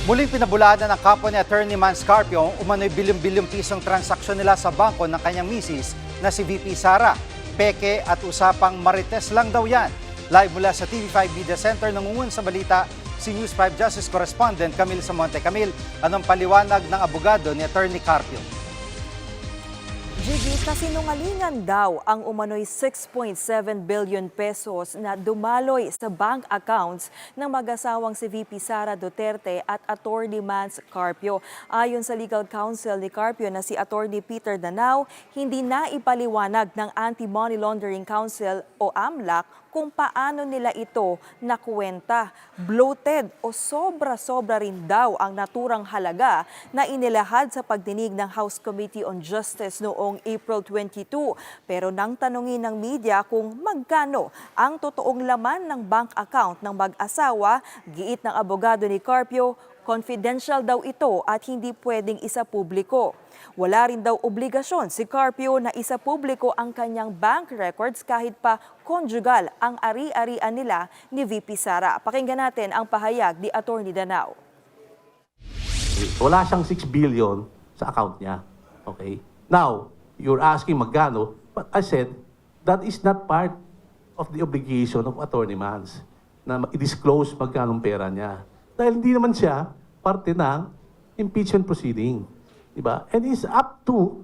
Muling pinabulaanan ng kapwa ni Attorney Man Scarpio umano'y bilyong-bilyong pisong transaksyon nila sa bangko ng kanyang misis na si VP Sara. Peke at usapang marites lang daw yan. Live mula sa TV5 Media Center, nangungun sa balita si News 5 Justice Correspondent Camille Samonte. Camille, anong paliwanag ng abogado ni Attorney Carpio? Gigi, kasinungalingan daw ang umano'y 6.7 billion pesos na dumaloy sa bank accounts ng mag-asawang si VP Sara Duterte at Attorney Mans Carpio. Ayon sa legal counsel ni Carpio na si Attorney Peter Danao, hindi na ipaliwanag ng Anti-Money Laundering Council o AMLAC kung paano nila ito nakuwenta. Bloated o sobra-sobra rin daw ang naturang halaga na inilahad sa pagdinig ng House Committee on Justice noong April 22. Pero nang tanungin ng media kung magkano ang totoong laman ng bank account ng mag-asawa, giit ng abogado ni Carpio, confidential daw ito at hindi pwedeng isapubliko. Wala rin daw obligasyon si Carpio na isapubliko ang kanyang bank records kahit pa conjugal ang ari-arian nila ni VP Sara. Pakinggan natin ang pahayag ni Attorney Danao. Wala siyang 6 billion sa account niya. Okay? Now, you're asking magkano, but I said that is not part of the obligation of Attorney Mans na i-disclose magkano pera niya. Dahil hindi naman siya parte ng impeachment proceeding. Diba? And it's up to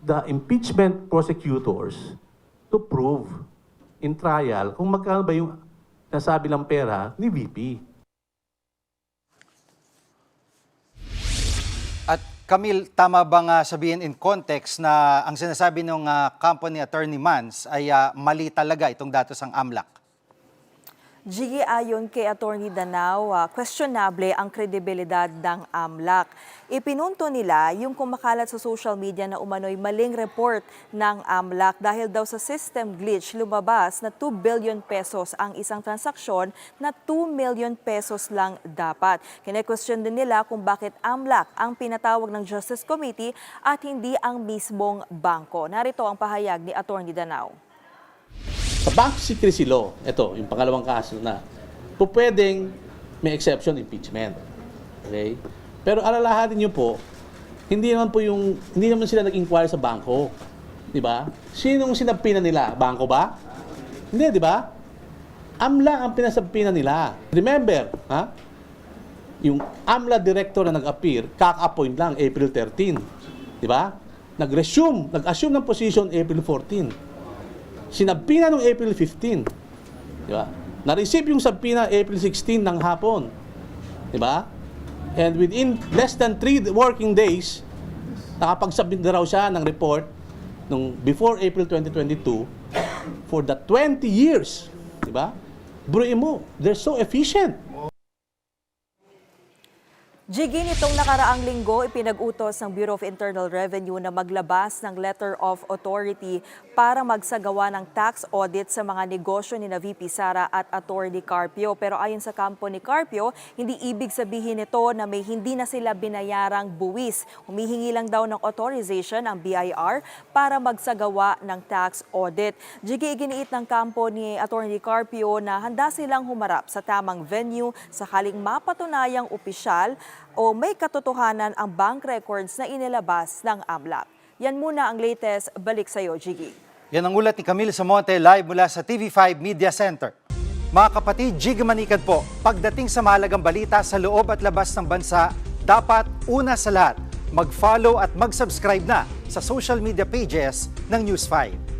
the impeachment prosecutors to prove in trial kung magkano ba yung nasabi ng pera ni VP. At Camille, tama bang sabihin in context na ang sinasabi ng kampo ni Attorney Mans ay mali talaga itong datos ng AMLAC? Gigi, ayon kay Attorney Danao, questionable ang kredibilidad ng AMLAC. Ipinunto nila yung kumakalat sa social media na umano'y maling report ng AMLAC dahil daw sa system glitch lumabas na 2 billion pesos ang isang transaksyon na 2 million pesos lang dapat. Kine-question din nila kung bakit AMLAC ang pinatawag ng Justice Committee at hindi ang mismong bangko. Narito ang pahayag ni Attorney Danao. Sa Bank Secrecy Law, ito, yung pangalawang kaso na, pwedeng may exception impeachment. Okay? Pero alalahanin niyo po, hindi naman sila nag-inquire sa bangko. Di ba? Sinong sinabpinan nila? Bangko ba? Hindi, di ba? AMLA ang pinasabpinan nila. Remember, ha? Yung AMLA director na nag-appear, kaka-appoint lang April 13. Di ba? Nag-assume ng position April 14. Sinabpina noong April 15. Di ba? Na-receive yung sabpina April 16 ng hapon. Di ba? And within less than 3 working days, nakapagsubmit na raw siya ng report nung before April 2022 for the 20 years. Di ba? Buruin mo, they're so efficient. Gigi, nitong nakaraang linggo, ipinag-utos ng Bureau of Internal Revenue na maglabas ng Letter of Authority para magsagawa ng tax audit sa mga negosyo ni VP Sara at Attorney Carpio. Pero ayon sa kampo ni Carpio, hindi ibig sabihin nito na may hindi na sila binayarang buwis. Humihingi lang daw ng authorization ang BIR para magsagawa ng tax audit. Gigi, iginiit ng kampo ni Attorney Carpio na handa silang humarap sa tamang venue sakaling mapatunayang opisyal o may katotohanan ang bank records na inilabas ng AMLAC. Yan muna ang latest. Balik sa iyo, Gigi. Yan ang ulat ni Camille Samonte live mula sa TV5 Media Center. Mga kapatid, Gigi Manikad po, pagdating sa mahalagang balita sa loob at labas ng bansa, dapat una sa lahat, mag-follow at mag-subscribe na sa social media pages ng News 5.